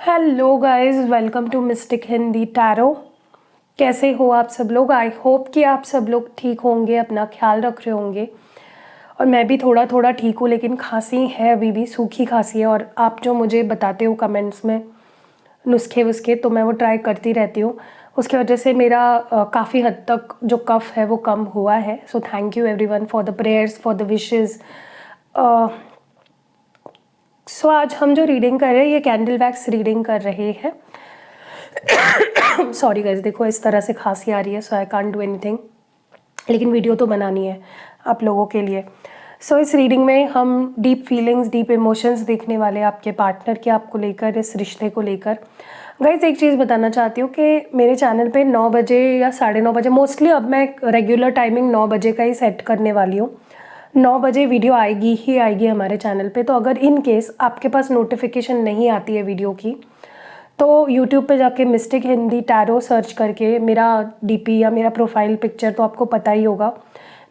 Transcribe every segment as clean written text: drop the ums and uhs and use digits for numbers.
Hello guys, welcome to Mystic Hindi tarot. कैसे हो आप सब लोग? आई होप कि आप सब लोग ठीक होंगे, अपना ख्याल रख रहे होंगे। और मैं भी थोड़ा थोड़ा ठीक हूँ, लेकिन खांसी है, अभी भी सूखी खांसी है। और आप जो मुझे बताते हो कमेंट्स में नुस्खे वुस्खे, तो मैं वो ट्राई करती रहती हूँ। उसकी वजह से मेरा काफ़ी हद तक जो कफ है वो कम हुआ है। So thank you everyone for the prayers, for the wishes. So आज हम जो रीडिंग कर रहे हैं ये कैंडल वैक्स रीडिंग कर रहे हैं। सॉरी गाइस, देखो इस तरह से खांसी आ रही है, सो आई कांट डू एनीथिंग, लेकिन वीडियो तो बनानी है आप लोगों के लिए। सो इस रीडिंग में हम डीप फीलिंग्स, डीप इमोशंस देखने वाले हैं आपके पार्टनर के, आपको लेकर, इस रिश्ते को लेकर। गाइस एक चीज़ बताना चाहती हूँ कि मेरे चैनल पे 9 बजे या 9:30 बजे, मोस्टली अब मैं रेगुलर टाइमिंग 9 बजे का ही सेट करने वाली हूँ। 9 बजे वीडियो आएगी ही आएगी हमारे चैनल पे। तो अगर इन केस आपके पास नोटिफिकेशन नहीं आती है वीडियो की, तो यूट्यूब पे जाके मिस्टिक हिंदी टैरो सर्च करके मेरा डीपी या मेरा प्रोफाइल पिक्चर, तो आपको पता ही होगा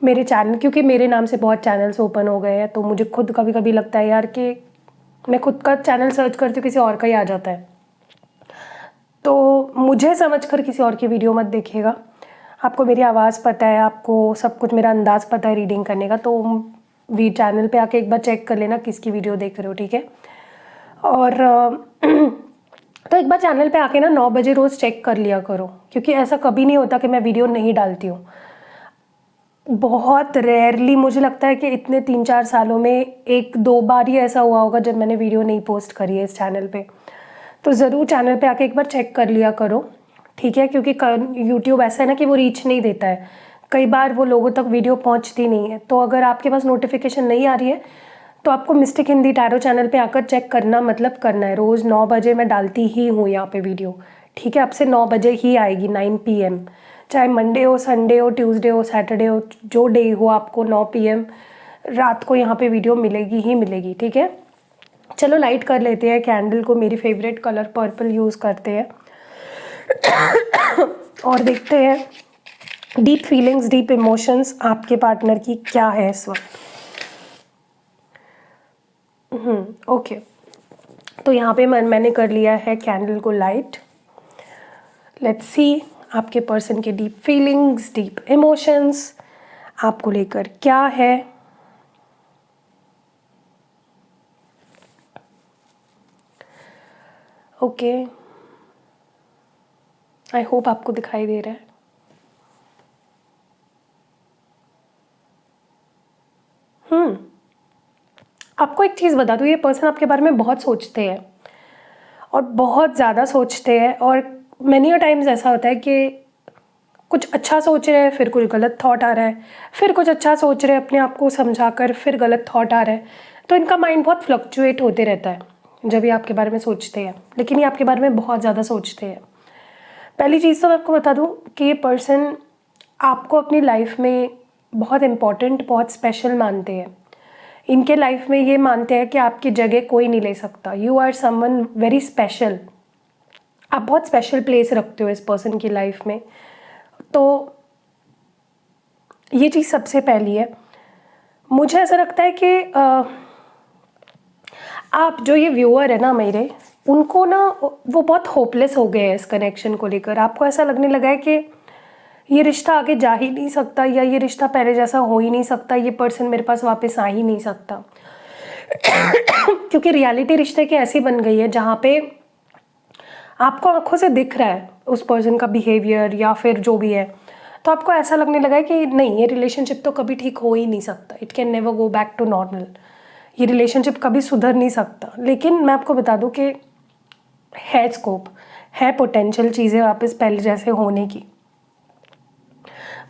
मेरे चैनल, क्योंकि मेरे नाम से बहुत चैनल्स ओपन हो गए हैं। तो मुझे खुद कभी कभी लगता है यार कि मैं खुद का चैनल सर्च करती हूँ, किसी और का ही आ जाता है। तो मुझे समझकर किसी और की वीडियो मत देखिएगा। आपको मेरी आवाज़ पता है, आपको सब कुछ, मेरा अंदाज़ पता है रीडिंग करने का। तो वी चैनल पे आके एक बार चेक कर लेना किसकी वीडियो देख रहे हो, ठीक है? और तो एक बार चैनल पे आके ना 9 बजे रोज़ चेक कर लिया करो, क्योंकि ऐसा कभी नहीं होता कि मैं वीडियो नहीं डालती हूँ। बहुत रेयरली, मुझे लगता है कि इतने 3-4 सालों में 1-2 बार ही ऐसा हुआ होगा जब मैंने वीडियो नहीं पोस्ट करी है इस चैनल पे। तो ज़रूर चैनल पे आके एक बार चेक कर लिया करो, ठीक है? क्योंकि यूट्यूब ऐसा है ना कि वो रीच नहीं देता है, कई बार वो लोगों तक वीडियो पहुंचती नहीं है। तो अगर आपके पास नोटिफिकेशन नहीं आ रही है, तो आपको मिस्टिक हिंदी टैरो चैनल पे आकर चेक करना, मतलब करना है। रोज़ 9 बजे मैं डालती ही हूँ यहाँ पे वीडियो, ठीक है? अब से 9 बजे ही आएगी, 9 PM। चाहे मंडे हो, संडे हो, ट्यूसडे हो, सैटरडे हो, जो डे हो, आपको 9 PM रात को यहाँ पे वीडियो मिलेगी ही मिलेगी, ठीक है? चलो लाइट कर लेते हैं कैंडल को। मेरी फेवरेट कलर पर्पल यूज़ करते हैं और देखते हैं डीप फीलिंग्स, डीप इमोशंस आपके पार्टनर की क्या है इस वक्त। ओके, तो यहाँ पे मैंने कर लिया है कैंडल को लाइट। लेट्स सी आपके पर्सन के डीप फीलिंग्स, डीप इमोशंस आपको लेकर क्या है। ओके, आई होप आपको दिखाई दे रहा है। आपको एक चीज़ बता दूँ, ये पर्सन आपके बारे में बहुत सोचते हैं और बहुत ज़्यादा सोचते हैं। और मैनी अ टाइम्स ऐसा होता है कि कुछ अच्छा सोच रहे हैं, फिर कुछ गलत थॉट आ रहा है, फिर कुछ अच्छा सोच रहे हैं अपने आप को समझाकर, फिर गलत थॉट आ रहा है। तो इनका माइंड बहुत फ्लक्चुएट होते रहता है जब ये आपके बारे में सोचते हैं, लेकिन ये आपके बारे में बहुत ज़्यादा सोचते हैं। पहली चीज़ तो मैं आपको बता दूँ कि ये पर्सन आपको अपनी लाइफ में बहुत इम्पॉर्टेंट, बहुत स्पेशल मानते हैं। इनके लाइफ में ये मानते हैं कि आपकी जगह कोई नहीं ले सकता। You are someone very special. आप बहुत स्पेशल प्लेस रखते हो इस पर्सन की लाइफ में। तो ये चीज़ सबसे पहली है। मुझे ऐसा लगता है कि आप जो ये व्यूअर है ना मेरे, उनको ना वो बहुत होपलेस हो गए हैं इस कनेक्शन को लेकर। आपको ऐसा लगने लगा है कि ये रिश्ता आगे जा ही नहीं सकता, या ये रिश्ता पहले जैसा हो ही नहीं सकता, ये पर्सन मेरे पास वापस आ ही नहीं सकता। क्योंकि रियलिटी रिश्ते की ऐसी बन गई है जहाँ पे आपको आंखों से दिख रहा है उस पर्सन का बिहेवियर या फिर जो भी है। तो आपको ऐसा लगने लगा है कि नहीं, ये रिलेशनशिप तो कभी ठीक हो ही नहीं सकता, it can never go back to normal, ये रिलेशनशिप कभी सुधर नहीं सकता। लेकिन मैं आपको बता दूं कि है स्कोप, है पोटेंशियल चीज़ें वापस पहले जैसे होने की।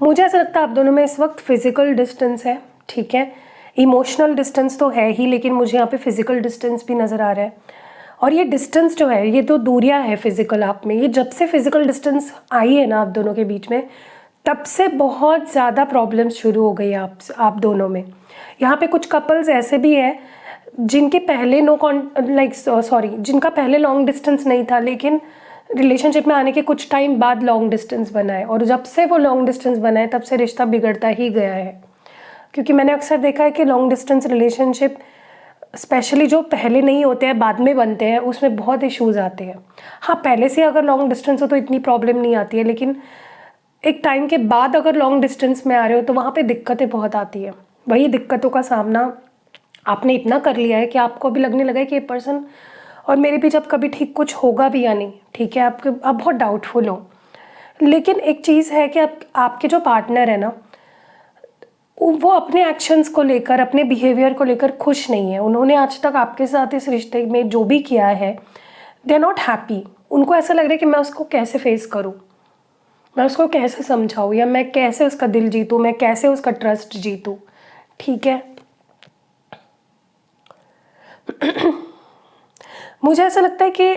मुझे ऐसा लगता है आप दोनों में इस वक्त फिजिकल डिस्टेंस है, ठीक है? इमोशनल डिस्टेंस तो है ही, लेकिन मुझे यहाँ पे फिजिकल डिस्टेंस भी नज़र आ रहा है। और ये डिस्टेंस जो है, ये तो दूरियां है फिजिकल आप में। ये जब से फिजिकल डिस्टेंस आई है ना आप दोनों के बीच में, तब से बहुत ज़्यादा प्रॉब्लम्स शुरू हो गई आप दोनों में। यहाँ पे कुछ कपल्स ऐसे भी हैं जिनके पहले जिनका पहले लॉन्ग डिस्टेंस नहीं था, लेकिन रिलेशनशिप में आने के कुछ टाइम बाद लॉन्ग डिस्टेंस बना है। और जब से वो लॉन्ग डिस्टेंस बना है, तब से रिश्ता बिगड़ता ही गया है। क्योंकि मैंने अक्सर देखा है कि लॉन्ग डिस्टेंस रिलेशनशिप स्पेशली जो पहले नहीं होते हैं बाद में बनते हैं, उसमें बहुत इश्यूज आते हैं। हाँ, पहले से अगर लॉन्ग डिस्टेंस हो तो इतनी प्रॉब्लम नहीं आती है, लेकिन एक टाइम के बाद अगर लॉन्ग डिस्टेंस में आ रहे हो तो वहाँ पे दिक्कतें बहुत आती है। वही दिक्कतों का सामना आपने इतना कर लिया है कि आपको अभी लगने लगा है कि ये पर्सन और मेरे बीच अब कभी ठीक कुछ होगा भी या नहीं, ठीक है, आप बहुत डाउटफुल हो। लेकिन एक चीज़ है कि आपके जो पार्टनर है ना, वो अपने एक्शंस को लेकर, अपने बिहेवियर को लेकर खुश नहीं है। उन्होंने आज तक आपके साथ इस रिश्ते में जो भी किया है, दे आर नॉट हैप्पी। उनको ऐसा लग रहा है कि मैं उसको कैसे फेस करूँ, मैं उसको कैसे समझाऊँ, या मैं कैसे उसका दिल जीतूँ, मैं कैसे उसका ट्रस्ट जीतूँ, ठीक है। मुझे ऐसा लगता है कि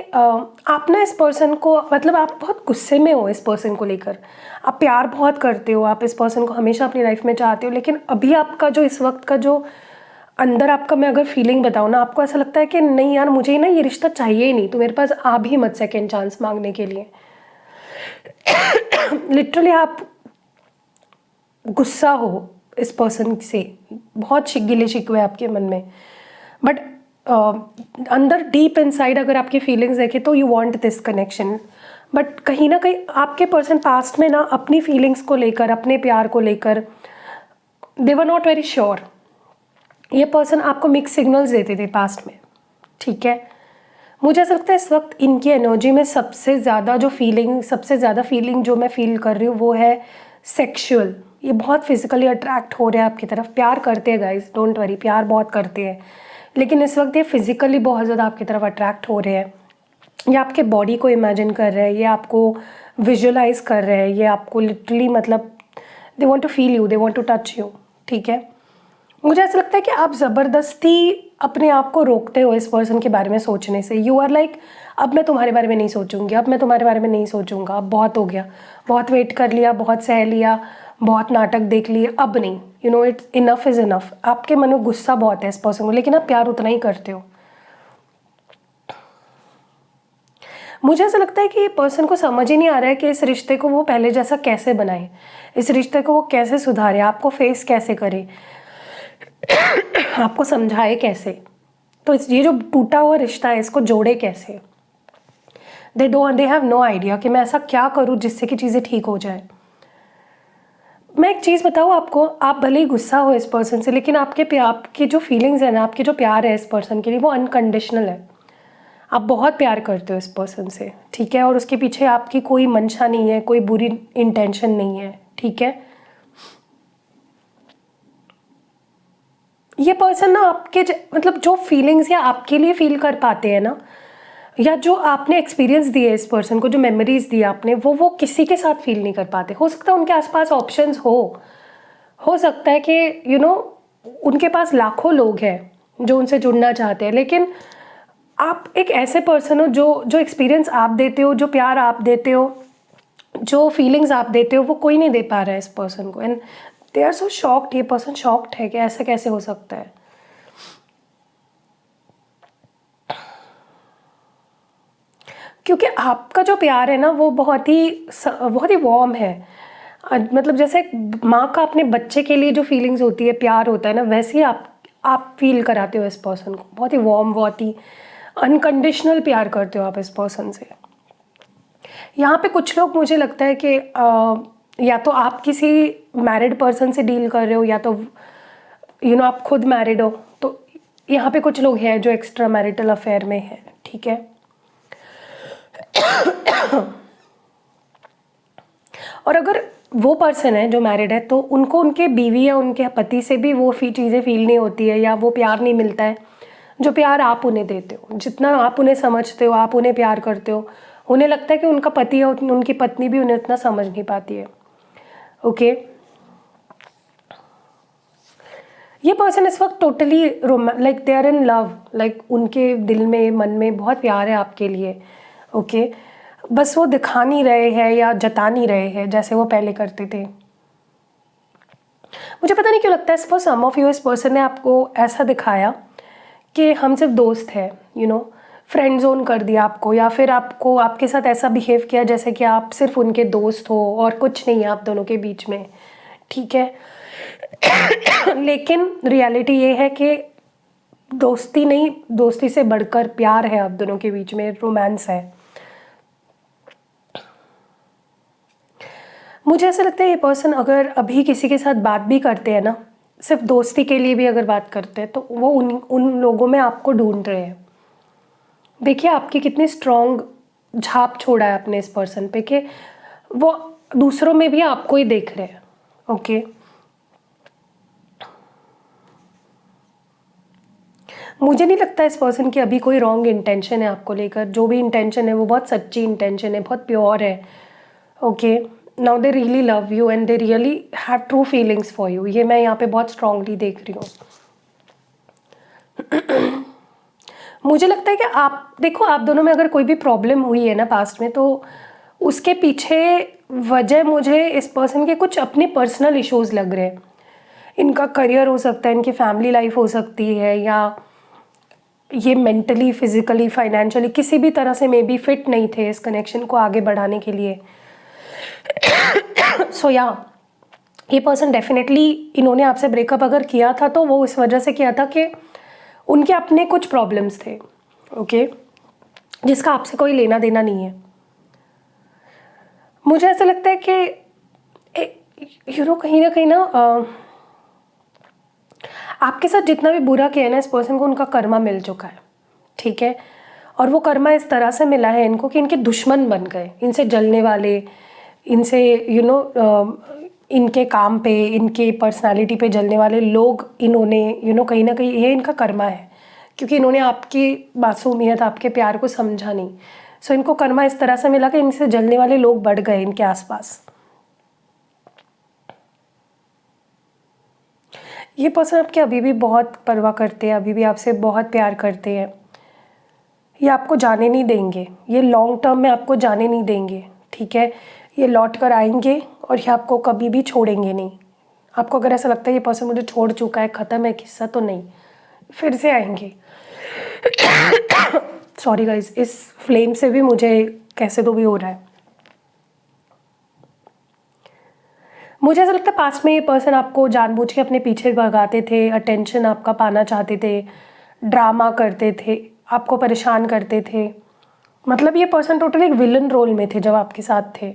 आप ना इस पर्सन को, मतलब आप बहुत गुस्से में हो इस पर्सन को लेकर। आप प्यार बहुत करते हो, आप इस पर्सन को हमेशा अपनी लाइफ में चाहते हो, लेकिन अभी आपका जो इस वक्त का जो अंदर आपका, मैं अगर फीलिंग बताऊँ ना, आपको ऐसा लगता है कि नहीं यार, मुझे ना ये रिश्ता चाहिए ही नहीं, तो मेरे पास आ भी मत सेकेंड चांस मांगने के लिए। लिटरली आप गुस्सा हो इस पर्सन से, बहुत गिले शिकवे आपके मन में, बट अंदर डीप इनसाइड अगर आपकी फीलिंग्स देखें तो you want this connection. But कहीं ना कहीं आपके पर्सन पास्ट में ना अपनी फीलिंग्स को लेकर, अपने प्यार को लेकर, दे वर नॉट वेरी श्योर। ये पर्सन आपको मिक्स सिग्नल्स देते थे पास्ट में, ठीक है। मुझे ऐसा लगता है इस वक्त इनकी एनर्जी में सबसे ज़्यादा फीलिंग जो मैं फील कर रही हूँ वो है सेक्शुअल। ये बहुत फिजिकली अट्रैक्ट हो रहे हैं आपकी तरफ, प्यार करते हैं गाइस, डोंट वरी, प्यार बहुत करते हैं, लेकिन इस वक्त ये फिजिकली बहुत ज़्यादा आपकी तरफ अट्रैक्ट हो रहे हैं। ये आपके बॉडी को इमेजिन कर रहे हैं, ये आपको विजुअलाइज कर रहे हैं, ये आपको लिटरली, मतलब they want to feel you, they want to touch you, ठीक है। मुझे ऐसा लगता है कि आप ज़बरदस्ती अपने आप को रोकते हो इस पर्सन के बारे में सोचने से। यू आर लाइक, अब मैं तुम्हारे बारे में नहीं सोचूंगी, अब मैं तुम्हारे बारे में नहीं सोचूंगा, अब बहुत हो गया, बहुत वेट कर लिया, बहुत सह लिया, बहुत नाटक देख लिए, अब नहीं, you know, it's enough is enough. आपके मन में गुस्सा बहुत है इस पर्सन को, लेकिन आप प्यार उतना ही करते हो। मुझे ऐसा लगता है कि ये पर्सन को समझ ही नहीं आ रहा है कि इस रिश्ते को वो पहले जैसा कैसे बनाए, इस रिश्ते को वो कैसे सुधारे, आपको फेस कैसे करे, आपको समझाए कैसे। तो ये जो टूटा हुआ रिश्ता है, इसको जोड़े कैसे। दे हैव नो आइडिया कि मैं ऐसा क्या करूँ जिससे कि चीज़ें ठीक हो जाए। मैं एक चीज़ बताऊँ आपको, आप भले ही गुस्सा हो इस पर्सन से, लेकिन आपकी जो फीलिंग्स है ना, आपकी जो प्यार है इस पर्सन के लिए, वो अनकंडीशनल है। आप बहुत प्यार करते हो इस पर्सन से, ठीक है, और उसके पीछे आपकी कोई मंशा नहीं है, कोई बुरी इंटेंशन नहीं है, ठीक है। ये पर्सन ना आपके मतलब जो फीलिंग्स या आपके लिए फील कर पाते हैं ना, या जो आपने एक्सपीरियंस दिए इस पर्सन को, जो मेमोरीज दी आपने, वो किसी के साथ फील नहीं कर पाते। हो सकता है उनके आसपास ऑप्शंस हो सकता है कि यू नो उनके पास लाखों लोग हैं जो उनसे जुड़ना चाहते हैं, लेकिन आप एक ऐसे पर्सन हो जो एक्सपीरियंस आप देते हो, जो प्यार आप देते हो, जो फीलिंग्स आप देते हो, वो कोई नहीं दे पा रहा है इस पर्सन को। And they are so shocked, ये पर्सन शॉक्ड है कि ऐसा कैसे हो सकता है। क्योंकि आपका जो प्यार है ना, वो बहुत ही वार्म है। मतलब जैसे माँ का अपने बच्चे के लिए जो फीलिंग्स होती है, प्यार होता है ना, वैसे ही आप फील कराते हो इस पर्सन को। बहुत ही वार्म, बहुत ही अनकंडीशनल प्यार करते हो आप इस पर्सन से। यहाँ पे कुछ लोग, मुझे लगता है कि या तो आप किसी मैरिड पर्सन से डील कर रहे हो, या तो आप खुद मैरिड हो। तो यहाँ पे कुछ लोग हैं जो एक्स्ट्रा मैरिटल अफेयर में हैं, ठीक है। और अगर वो पर्सन है जो मैरिड है, तो उनको उनके बीवी या उनके पति से भी वो चीज़ें फील नहीं होती है, या वो प्यार नहीं मिलता है जो प्यार आप उन्हें देते हो। जितना आप उन्हें समझते हो, आप उन्हें प्यार करते हो, उन्हें लगता है कि उनका पति या उनकी पत्नी भी उन्हें उतना समझ नहीं पाती है, ओके। ये पर्सन इस वक्त totally like they are in love, like उनके दिल में, मन में बहुत प्यार है आपके लिए, ओके। बस वो दिखा नहीं रहे हैं या जता नहीं रहे हैं जैसे वो पहले करते थे। मुझे पता नहीं क्यों लगता है फॉर सम ऑफ यू इस पर्सन ने आपको ऐसा दिखाया कि हम सिर्फ दोस्त हैं, फ्रेंड जोन कर दिया आपको, या फिर आपको आपके साथ ऐसा बिहेव किया जैसे कि आप सिर्फ उनके दोस्त हो और कुछ नहीं है आप दोनों के बीच में, ठीक है। लेकिन रियलिटी ये है कि दोस्ती नहीं, दोस्ती से बढ़कर प्यार है आप दोनों के बीच में, रोमांस है। मुझे ऐसा लगता है ये पर्सन अगर अभी किसी के साथ बात भी करते हैं ना, सिर्फ दोस्ती के लिए भी अगर बात करते हैं, तो वो उन लोगों में आपको ढूंढ रहे हैं। देखिए आपकी कितनी स्ट्रॉन्ग छाप छोड़ा है अपने इस पर्सन पे कि वो दूसरों में भी आपको ही देख रहे हैं। ओके, मुझे नहीं लगता इस पर्सन की अभी कोई रॉन्ग इंटेंशन है आपको लेकर। जो भी इंटेंशन है वो बहुत सच्ची इंटेंशन है, बहुत प्योर है। Okay, now they really love you and they really have true feelings for you. ये मैं यहाँ पे बहुत स्ट्रांगली देख रही हूँ। मुझे लगता है कि आप देखो, आप दोनों में अगर कोई भी प्रॉब्लम हुई है ना पास्ट में, तो उसके पीछे वजह मुझे इस पर्सन के कुछ अपने पर्सनल इश्यूज लग रहे हैं। इनका करियर हो सकता है, इनकी फैमिली लाइफ हो सकती है, या ये मेंटली, फिजिकली, फाइनेंशियली किसी भी तरह से मे बी फिट नहीं थे इस कनेक्शन को आगे बढ़ाने के लिए। सो या ये पर्सन डेफिनेटली, इन्होंने आपसे ब्रेकअप अगर किया था तो वो इस वजह से किया था कि उनके अपने कुछ प्रॉब्लम्स थे। ओके, जिसका आपसे कोई लेना देना नहीं है। मुझे ऐसा लगता है कि कहीं ना कहीं ना आपके साथ जितना भी बुरा किया है ना इस पर्सन को, उनका कर्मा मिल चुका है। ठीक है, और वो कर्मा इस तरह से मिला है इनको कि इनके दुश्मन बन गए, इनसे जलने वाले, इनसे इनके काम पे, इनके पर्सनालिटी पे जलने वाले लोग इन्होंने कहीं ना कहीं ये इनका कर्मा है, क्योंकि इन्होंने आपकी मासूमियत, आपके प्यार को समझा नहीं। सो इनको कर्मा इस तरह से मिला कि इनसे जलने वाले लोग बढ़ गए इनके आसपास। ये पर्सन आपके अभी भी बहुत परवाह करते हैं, अभी भी आपसे बहुत प्यार करते हैं। ये आपको जाने नहीं देंगे, ये लॉन्ग टर्म में आपको जाने नहीं देंगे। ठीक है, ये लौट कर आएंगे और ये आपको कभी भी छोड़ेंगे नहीं। आपको अगर ऐसा लगता है ये पर्सन मुझे छोड़ चुका है, ख़त्म है किस्सा, तो नहीं, फिर से आएंगे। सॉरी गाइस, इस फ्लेम से भी मुझे कैसे तो भी हो रहा है। मुझे ऐसा लगता है पास्ट में ये पर्सन आपको जानबूझ के अपने पीछे भगाते थे, अटेंशन आपका पाना चाहते थे, ड्रामा करते थे, आपको परेशान करते थे। मतलब ये पर्सन टोटल एक विलन रोल में थे जब आपके साथ थे,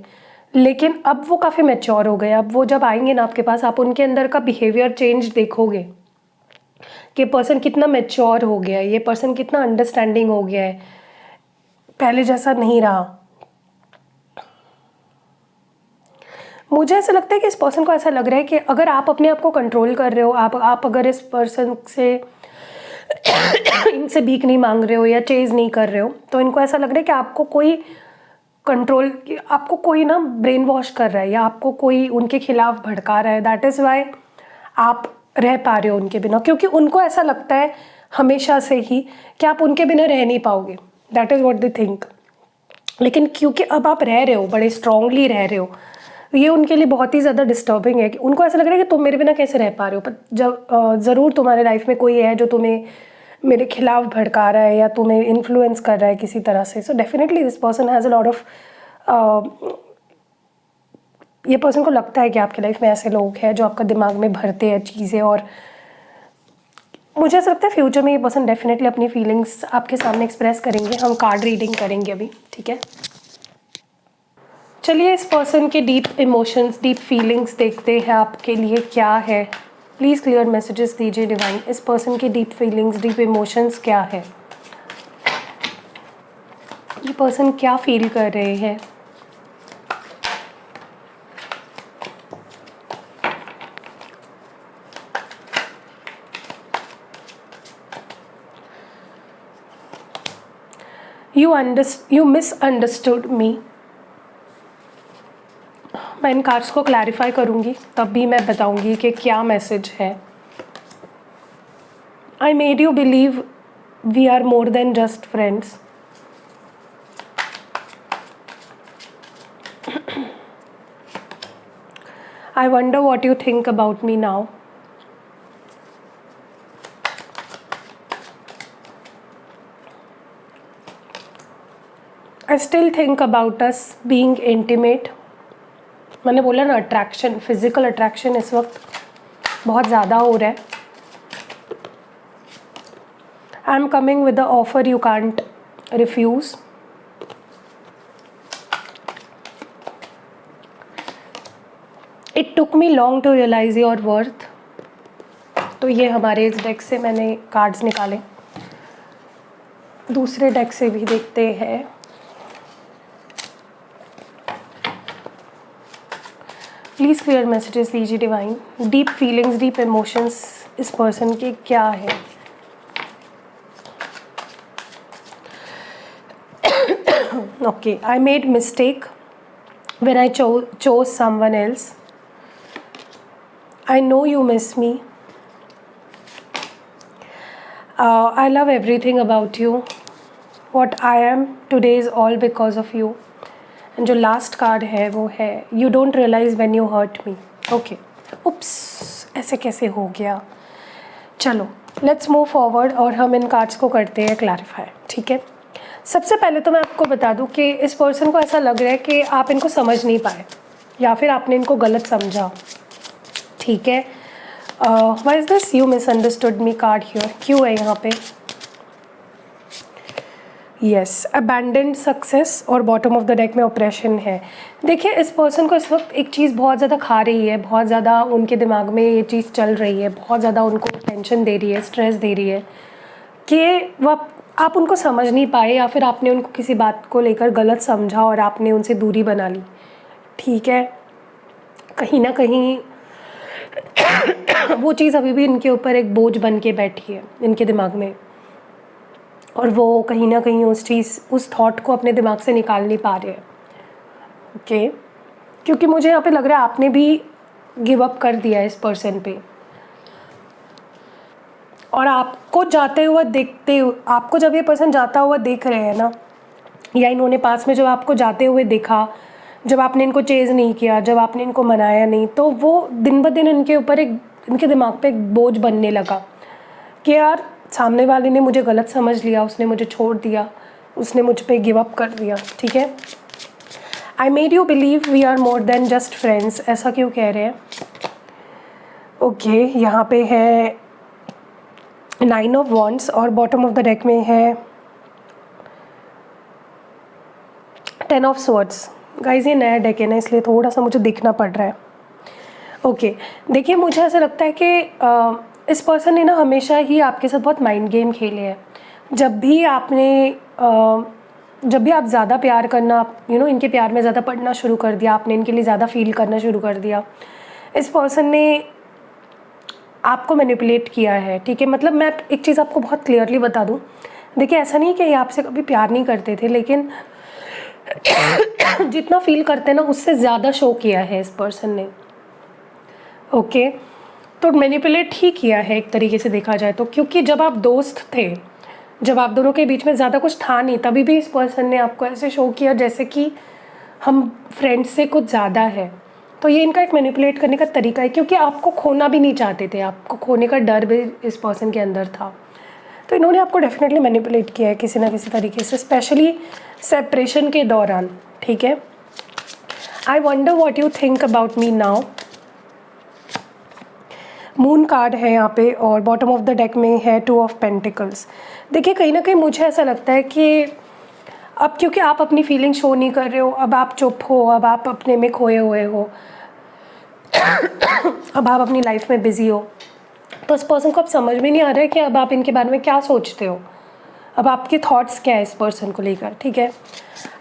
लेकिन अब वो काफ़ी मैच्योर हो गए। अब वो जब आएंगे ना आपके पास, आप उनके अंदर का बिहेवियर चेंज देखोगे कि पर्सन कितना मैच्योर हो गया है, ये पर्सन कितना अंडरस्टैंडिंग हो गया है, पहले जैसा नहीं रहा। मुझे ऐसा लगता है कि इस पर्सन को ऐसा लग रहा है कि अगर आप अपने आप को कंट्रोल कर रहे हो, आप अगर इस पर्सन से इनसे भीख नहीं मांग रहे हो या चेज़ नहीं कर रहे हो, तो इनको ऐसा लग रहा है कि आपको कोई कंट्रोल, आपको कोई ना ब्रेन वॉश कर रहा है, या आपको कोई उनके खिलाफ भड़का रहा है। दैट इज़ वाई आप रह पा रहे हो उनके बिना, क्योंकि उनको ऐसा लगता है हमेशा से ही कि आप उनके बिना रह नहीं पाओगे। That is what they think. लेकिन क्योंकि अब आप रह रहे हो, बड़े स्ट्रांगली रह रहे हो, ये उनके लिए बहुत ही ज़्यादा डिस्टर्बिंग है कि उनको ऐसा लग रहा है कि तुम मेरे बिना कैसे रह पा रहे हो। पर जब ज़रूर तुम्हारे लाइफ में कोई है जो तुम्हें मेरे खिलाफ भड़का रहा है या तुम्हें इन्फ्लुएंस कर रहा है किसी तरह से। So definitely this person has a lot of, ये पर्सन को लगता है कि आपकी लाइफ में ऐसे लोग हैं जो आपका दिमाग में भरते हैं चीज़ें। और मुझे ऐसा लगता है फ्यूचर में ये पर्सन डेफिनेटली अपनी फीलिंग्स आपके सामने एक्सप्रेस करेंगे। हम कार्ड रीडिंग करेंगे अभी, ठीक है। चलिए इस पर्सन के डीप इमोशंस, डीप फीलिंग्स देखते हैं आपके लिए क्या है। प्लीज़ क्लियर मैसेजेस दीजिए डिवाइन। इस पर्सन की डीप फीलिंग्स, डीप इमोशंस क्या है, ये पर्सन क्या फील कर रहे हैं। You misunderstood me। मैं इन कार्ड्स को क्लैरिफाई करूँगी, तब भी मैं बताऊँगी कि क्या मैसेज है। I made you believe we are more than just friends। I wonder what you think about me now। I still think about us being intimate। मैंने बोला ना, अट्रैक्शन, फिजिकल अट्रैक्शन इस वक्त बहुत ज़्यादा हो रहा है। I'm coming with the offer you can't refuse. It took me long to realize your worth. तो ये हमारे इस डेक से मैंने कार्ड्स निकाले. दूसरे डेक से भी देखते हैं. प्लीज़ क्लियर मैसेजेस दीजिए divine. Deep feelings, deep emotions इस पर्सन के क्या है. Okay, I made mistake when I chose someone else. I know you miss me. I love everything about you. What I am today is all because of you. And जो last card है वो है You don't realize when you hurt me. Okay. उप्स, ऐसे कैसे हो गया. चलो let's move forward और हम इन कार्ड्स को करते हैं क्लैरिफाई. ठीक है. सबसे पहले तो मैं आपको बता दूं कि इस पर्सन को ऐसा लग रहा है कि आप इनको समझ नहीं पाए या फिर आपने इनको गलत समझा. ठीक है. Why is this you misunderstood me card here. क्यों है यहाँ पे. यस, अबैंडन्ड सक्सेस और बॉटम ऑफ द डेक में ऑपरेशन है. देखिए इस पर्सन को इस वक्त एक चीज़ बहुत ज़्यादा खा रही है, बहुत ज़्यादा उनके दिमाग में ये चीज़ चल रही है, बहुत ज़्यादा उनको टेंशन दे रही है, स्ट्रेस दे रही है कि वो आप उनको समझ नहीं पाए या फिर आपने उनको किसी बात को लेकर गलत समझा और आपने उनसे दूरी बना ली. ठीक है. कहीं ना कहीं वो चीज़ अभी भी इनके ऊपर एक बोझ बन के बैठी है इनके दिमाग में और वो कहीं ना कहीं उस थॉट को अपने दिमाग से निकाल नहीं पा रहे हैं. ओके. क्योंकि मुझे यहाँ पे लग रहा है आपने भी गिव अप कर दिया है इस पर्सन पे और आपको जाते हुए आपको जब ये पर्सन जाता हुआ देख रहे हैं ना, या इन्होंने पास में जब आपको जाते हुए देखा, जब आपने इनको चेज़ नहीं किया, जब आपने इनको मनाया नहीं, तो वो दिन ब दिन इनके ऊपर इनके दिमाग पे एक बोझ बनने लगा कि यार सामने वाले ने मुझे गलत समझ लिया, उसने मुझे छोड़ दिया, उसने मुझ पे गिव अप कर दिया. ठीक है. I made you believe we are more than just friends. ऐसा क्यों कह रहे हैं. ओके. यहाँ पे है 9 ऑफ वॉन्ड्स और बॉटम ऑफ द डेक में है 10 ऑफ स्वॉर्ड्स. गाइज ये नया डेक है ना, इसलिए थोड़ा सा मुझे देखना पड़ रहा है. ओके. देखिए मुझे ऐसा लगता है कि इस पर्सन ने ना हमेशा ही आपके साथ बहुत माइंड गेम खेले हैं. जब भी आप ज़्यादा प्यार करना इनके प्यार में ज़्यादा पड़ना शुरू कर दिया, आपने इनके लिए ज़्यादा फील करना शुरू कर दिया, इस पर्सन ने आपको मैनिपुलेट किया है. ठीक है. मतलब मैं एक चीज़ आपको बहुत क्लियरली बता दूं. देखिए ऐसा नहीं कि ये आपसे कभी प्यार नहीं करते थे, लेकिन जितना फील करते हैं ना उससे ज़्यादा शो किया है इस पर्सन ने. ओके. तो मैनिपुलेट ही किया है एक तरीके से देखा जाए तो, क्योंकि जब आप दोस्त थे, जब आप दोनों के बीच में ज़्यादा कुछ था नहीं, तभी भी इस पर्सन ने आपको ऐसे शो किया जैसे कि हम फ्रेंड्स से कुछ ज़्यादा है. तो ये इनका एक मैनिपुलेट करने का तरीका है, क्योंकि आपको खोना भी नहीं चाहते थे, आपको खोने का डर भी इस पर्सन के अंदर था. तो इन्होंने आपको डेफिनेटली मैनिपुलेट किया है किसी ना किसी तरीके से, स्पेशली सेपरेशन के दौरान. ठीक है. I wonder what you think about me now. Moon card है यहाँ पे और बॉटम ऑफ द डेक में है 2 ऑफ पेंटिकल्स. देखिए कहीं ना कहीं मुझे ऐसा लगता है कि अब क्योंकि आप अपनी फीलिंग शो नहीं कर रहे हो, अब आप चुप हो, अब आप अपने में खोए हुए हो, अब आप अपनी लाइफ में बिजी हो, तो इस पर्सन को अब समझ में नहीं आ रहा है कि अब आप इनके बारे में क्या सोचते हो, अब आपके थॉट्स क्या है इस पर्सन को लेकर. ठीक है.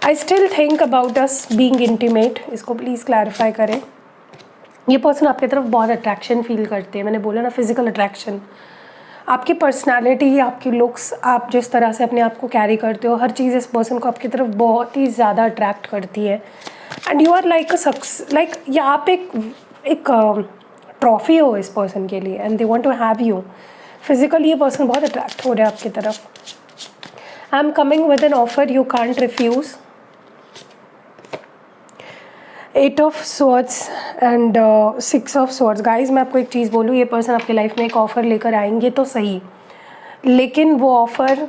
I still think about us being intimate. इसको प्लीज़ क्लैरिफाई करें. ये पर्सन आपकी तरफ बहुत अट्रैक्शन फील करते हैं. मैंने बोला ना, फिजिकल अट्रैक्शन. आपकी पर्सनालिटी, आपकी लुक्स, आप जिस तरह से अपने आप को कैरी करते हो, हर चीज़ इस पर्सन को आपकी तरफ बहुत ही ज़्यादा अट्रैक्ट करती है. एंड यू आर लाइक या आप एक ट्रॉफी हो इस पर्सन के लिए, and they want to have you. Physically ये पर्सन बहुत अट्रैक्ट हो रहा है आपकी तरफ. I am coming with an offer you can't refuse. 8 of swords and 6 of swords. Guys मैं आपको एक चीज़ बोलूँ, ये पर्सन आपकी लाइफ में एक ऑफ़र लेकर आएंगे तो सही, लेकिन वो ऑफ़र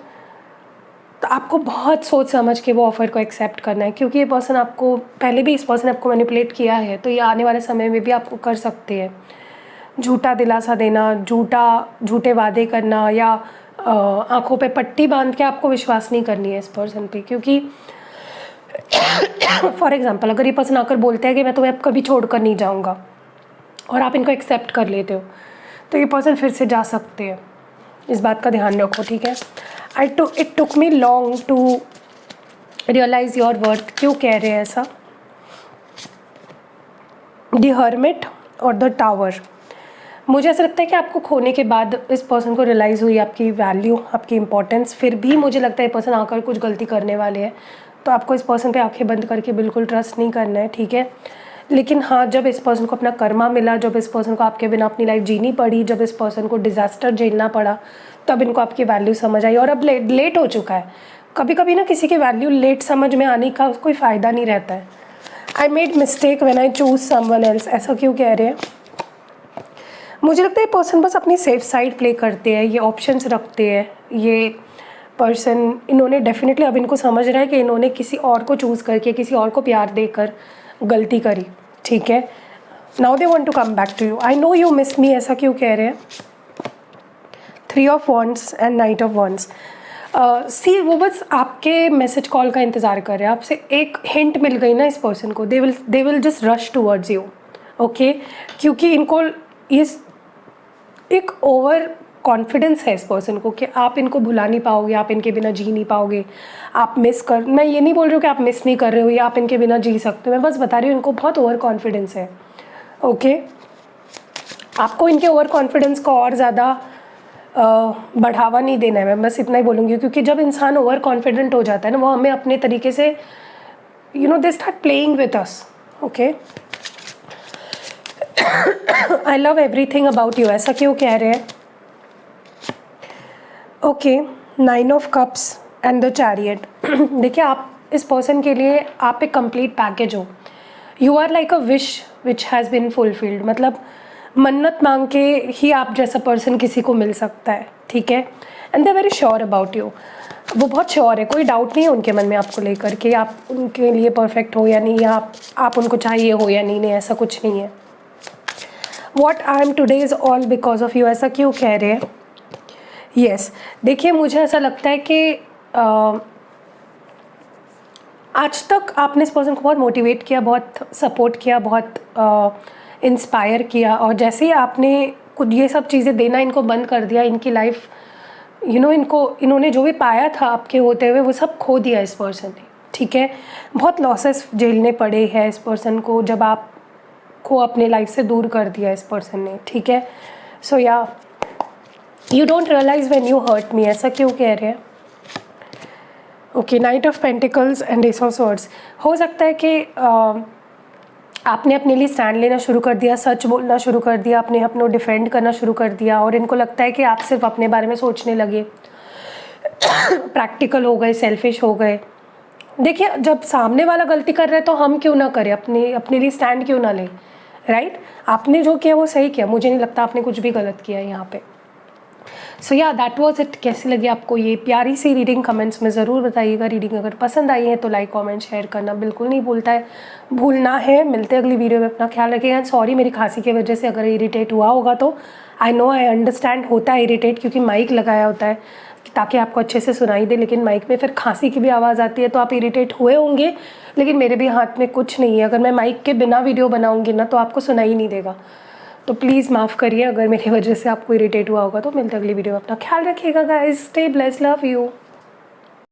आपको बहुत सोच समझ के वो ऑफ़र को एक्सेप्ट करना है, क्योंकि ये पर्सन आपको पहले भी इस पर्सन ने आपको मैनिपुलेट किया है, तो ये आने वाले समय में भी आपको कर सकते हैं. झूठा दिलासा देना, झूठे वादे करना, या आँखों पे पट्टी बांध के आपको विश्वास नहीं करनी है इस पर्सन पे, क्योंकि फॉर एग्जांपल अगर ये पर्सन आकर बोलता है कि मैं तुम्हें अब कभी छोड़ कर नहीं जाऊँगा और आप इनको एक्सेप्ट कर लेते हो, तो ये पर्सन फिर से जा सकते हैं। इस बात का ध्यान रखो, ठीक है। It took me long to realise your worth. क्यों कह रहे हैं ऐसा? द हर्मिट और द टावर। मुझे ऐसा लगता है कि आपको खोने के बाद इस पर्सन को रियलाइज़ हुई आपकी वैल्यू, आपकी इंपॉर्टेंस। फिर भी मुझे लगता है ये पर्सन आकर कुछ गलती करने वाले हैं, तो आपको इस पर्सन पे आंखें बंद करके बिल्कुल ट्रस्ट नहीं करना है, ठीक है। लेकिन हाँ, जब इस पर्सन को अपना कर्मा मिला, जब इस पर्सन को आपके बिना अपनी लाइफ जीनी पड़ी, जब इस पर्सन को डिज़ास्टर झेलना पड़ा, तब इनको आपकी वैल्यू समझ आई। और अब लेट हो चुका है। कभी कभी ना किसी की वैल्यू लेट समझ में आने का कोई फ़ायदा नहीं रहता है। I made mistake when I choose someone else. ऐसा क्यों कह रहे हैं? मुझे लगता है पर्सन बस अपनी सेफ साइड प्ले करते हैं, ये ऑप्शंस रखते हैं। ये पर्सन, इन्होंने डेफिनेटली अब इनको समझ रहा है कि इन्होंने किसी और को चूज़ करके, किसी और को प्यार देकर गलती करी, ठीक है। Now they want to come back to you. I know you miss me. ऐसा क्यों कह रहे हैं? 3 of wands and knight of wands. See, वो बस आपके मैसेज कॉल का इंतज़ार कर रहे हैं। आपसे एक हिंट मिल गई ना इस पर्सन को, they will just rush towards you, okay. क्योंकि इनको ये एक ओवर कॉन्फिडेंस है इस पर्सन को कि आप इनको भुला नहीं पाओगे, आप इनके बिना जी नहीं पाओगे, आप मिस कर, मैं ये नहीं बोल रही हूँ कि आप मिस नहीं कर रहे हो या आप इनके बिना जी सकते हो, मैं बस बता रही हूँ इनको बहुत ओवर कॉन्फिडेंस है, ओके। आपको इनके ओवर कॉन्फिडेंस को और ज़्यादा बढ़ावा नहीं देना है, मैं बस इतना ही बोलूँगी। क्योंकि जब इंसान ओवर कॉन्फिडेंट हो जाता है ना, वो हमें अपने तरीके से they start playing with us, okay. I love everything about you. ऐसा क्यों कह रहे हैं? Okay, 9 of cups and the chariot. देखिए, आप इस पर्सन के लिए आप एक कंप्लीट पैकेज हो। You are like a wish which has been fulfilled. मतलब मन्नत मांग के ही आप जैसा पर्सन किसी को मिल सकता है, ठीक है। And they are very sure about you. वो बहुत श्योर है, कोई डाउट नहीं है उनके मन में आपको लेकर कि आप उनके लिए परफेक्ट हो या नहीं, या आप उनको चाहिए हो या नहीं, ऐसा कुछ नहीं है। What I am today is all because of you. ऐसा क्यों कह रहे हैं? यस, देखिए, मुझे ऐसा लगता है कि आज तक आपने इस पर्सन को बहुत मोटिवेट किया, बहुत सपोर्ट किया, बहुत इंस्पायर किया, और जैसे ही आपने कुछ ये सब चीज़ें देना इनको बंद कर दिया, इनकी लाइफ इन्होंने जो भी पाया था आपके होते हुए वो सब खो दिया इस पर्सन ने, ठीक है। बहुत लॉसेस झेलने पड़े हैं इस पर्सन को जब आपको अपने लाइफ से दूर कर दिया इस पर्सन ने, ठीक है। So yeah you don't realise when you hurt me. ऐसा क्यों कह रहे हैं? Okay, knight of pentacles and ace of swords. हो सकता है कि आपने अपने लिए स्टैंड लेना शुरू कर दिया, सच बोलना शुरू कर दिया, अपने अपनों डिफेंड करना शुरू कर दिया, और इनको लगता है कि आप सिर्फ अपने बारे में सोचने लगे, प्रैक्टिकल हो गए, सेल्फिश हो गए। देखिए, जब सामने वाला गलती कर रहा है तो हम क्यों ना करें, अपने लिए स्टैंड क्यों ना लें, राइट। आपने जो किया वो सही किया, मुझे नहीं लगता आपने कुछ भी गलत किया यहाँ पे। सो या दैट वाज इट। कैसी लगी आपको ये प्यारी सी रीडिंग? कमेंट्स में ज़रूर बताइएगा। रीडिंग अगर पसंद आई है तो लाइक, कमेंट, शेयर करना बिल्कुल नहीं भूलना है। मिलते अगली वीडियो में, अपना ख्याल रखिएगा। सॉरी, मेरी खांसी की वजह से अगर इरिटेट हुआ होगा तो आई अंडरस्टैंड, होता है इरिटेट, क्योंकि माइक लगाया होता है ताकि आपको अच्छे से सुनाई दे, लेकिन माइक में फिर खांसी की भी आवाज़ आती है, तो आप इरिटेट हुए होंगे, लेकिन मेरे भी हाथ में कुछ नहीं है। अगर मैं माइक के बिना वीडियो बनाऊँगी ना तो आपको सुनाई नहीं देगा, तो प्लीज़ माफ़ करिए अगर मेरी वजह से आपको इरिटेट हुआ होगा। तो मिलते अगली वीडियो में, अपना ख्याल रखिएगा guys. Stay blessed, love you.